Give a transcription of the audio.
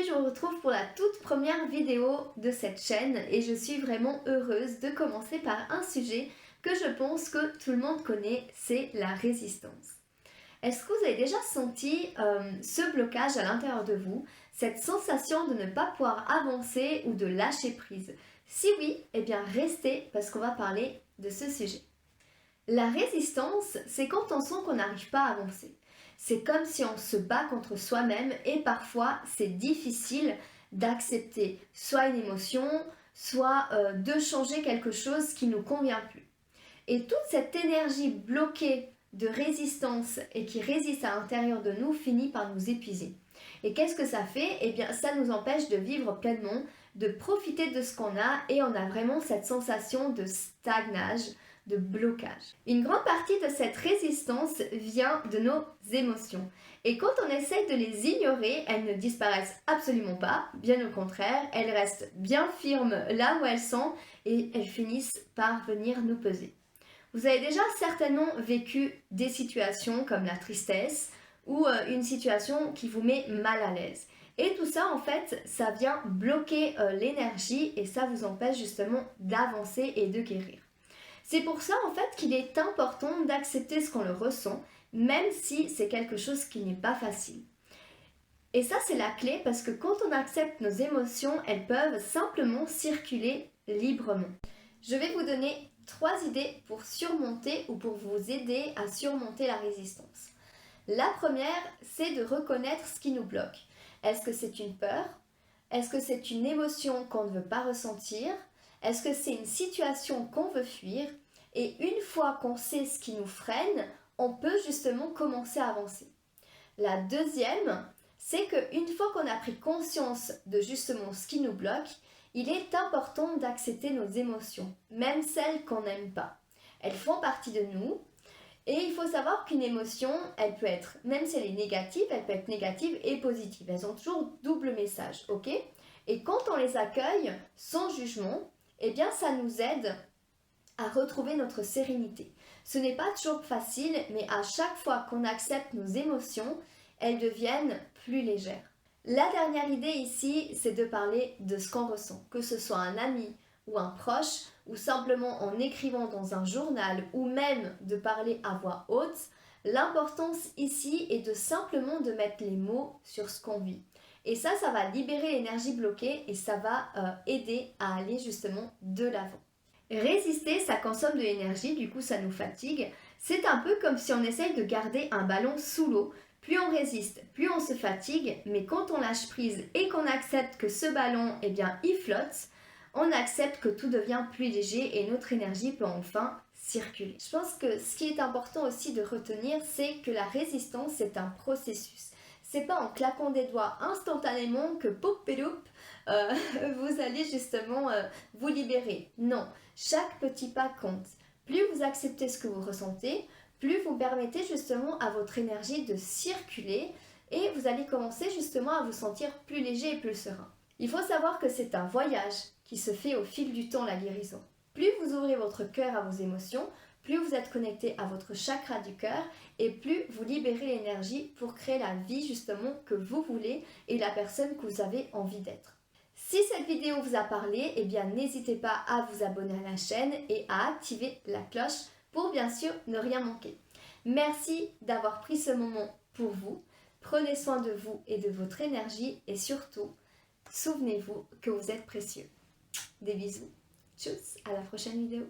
Aujourd'hui, je vous retrouve pour la toute première vidéo de cette chaîne et je suis vraiment heureuse de commencer par un sujet que je pense que tout le monde connaît, c'est la résistance. Est-ce que vous avez déjà senti ce blocage à l'intérieur de vous, cette sensation de ne pas pouvoir avancer ou de lâcher prise? Si oui, eh bien restez parce qu'on va parler de ce sujet. La résistance, c'est quand on sent qu'on n'arrive pas à avancer. C'est comme si on se bat contre soi-même et parfois c'est difficile d'accepter soit une émotion, soit de changer quelque chose qui ne nous convient plus. Et toute cette énergie bloquée de résistance et qui résiste à l'intérieur de nous finit par nous épuiser. Et qu'est-ce que ça fait? Eh bien, ça nous empêche de vivre pleinement, de profiter de ce qu'on a et on a vraiment cette sensation de stagnage, de blocage. Une grande partie de cette résistance vient de nos émotions. Et quand on essaye de les ignorer, elles ne disparaissent absolument pas, bien au contraire, elles restent bien firmes là où elles sont et elles finissent par venir nous peser. Vous avez déjà certainement vécu des situations comme la tristesse ou une situation qui vous met mal à l'aise. Et tout ça, en fait, ça vient bloquer l'énergie et ça vous empêche justement d'avancer et de guérir. C'est pour ça, en fait, qu'il est important d'accepter ce qu'on le ressent, même si c'est quelque chose qui n'est pas facile. Et ça, c'est la clé parce que quand on accepte nos émotions, elles peuvent simplement circuler librement. Je vais vous donner 3 idées pour surmonter ou pour vous aider à surmonter la résistance. La première, c'est de reconnaître ce qui nous bloque. Est-ce que c'est une peur? Est-ce que c'est une émotion qu'on ne veut pas ressentir? Est-ce que c'est une situation qu'on veut fuir? Et une fois qu'on sait ce qui nous freine, on peut justement commencer à avancer. La deuxième, c'est qu'une fois qu'on a pris conscience de justement ce qui nous bloque, il est important d'accepter nos émotions, même celles qu'on n'aime pas. Elles font partie de nous et il faut savoir qu'une émotion, elle peut être, même si elle est négative, elle peut être négative et positive. Elles ont toujours double message, ok? Et quand on les accueille sans jugement, eh bien ça nous aide à retrouver notre sérénité. Ce n'est pas toujours facile, mais à chaque fois qu'on accepte nos émotions, elles deviennent plus légères. La dernière idée ici, c'est de parler de ce qu'on ressent, que ce soit un ami ou un proche, ou simplement en écrivant dans un journal, ou même de parler à voix haute. L'importance ici est de simplement de mettre les mots sur ce qu'on vit. Et ça va libérer l'énergie bloquée et ça va aider à aller justement de l'avant. Résister, ça consomme de l'énergie, du coup ça nous fatigue. C'est un peu comme si on essaye de garder un ballon sous l'eau. Plus on résiste, plus on se fatigue, mais quand on lâche prise et qu'on accepte que ce ballon, eh bien, il flotte, on accepte que tout devient plus léger et notre énergie peut enfin circuler. Je pense que ce qui est important aussi de retenir, c'est que la résistance, c'est un processus. C'est pas en claquant des doigts instantanément que vous allez justement vous libérer. Non, chaque petit pas compte. Plus vous acceptez ce que vous ressentez, plus vous permettez justement à votre énergie de circuler et vous allez commencer justement à vous sentir plus léger et plus serein. Il faut savoir que c'est un voyage qui se fait au fil du temps, la guérison. Plus vous ouvrez votre cœur à vos émotions, plus vous êtes connecté à votre chakra du cœur et plus vous libérez l'énergie pour créer la vie justement que vous voulez et la personne que vous avez envie d'être. Si cette vidéo vous a parlé, eh bien n'hésitez pas à vous abonner à la chaîne et à activer la cloche pour bien sûr ne rien manquer. Merci d'avoir pris ce moment pour vous. Prenez soin de vous et de votre énergie et surtout, souvenez-vous que vous êtes précieux. Des bisous. Tchuss, à la prochaine vidéo.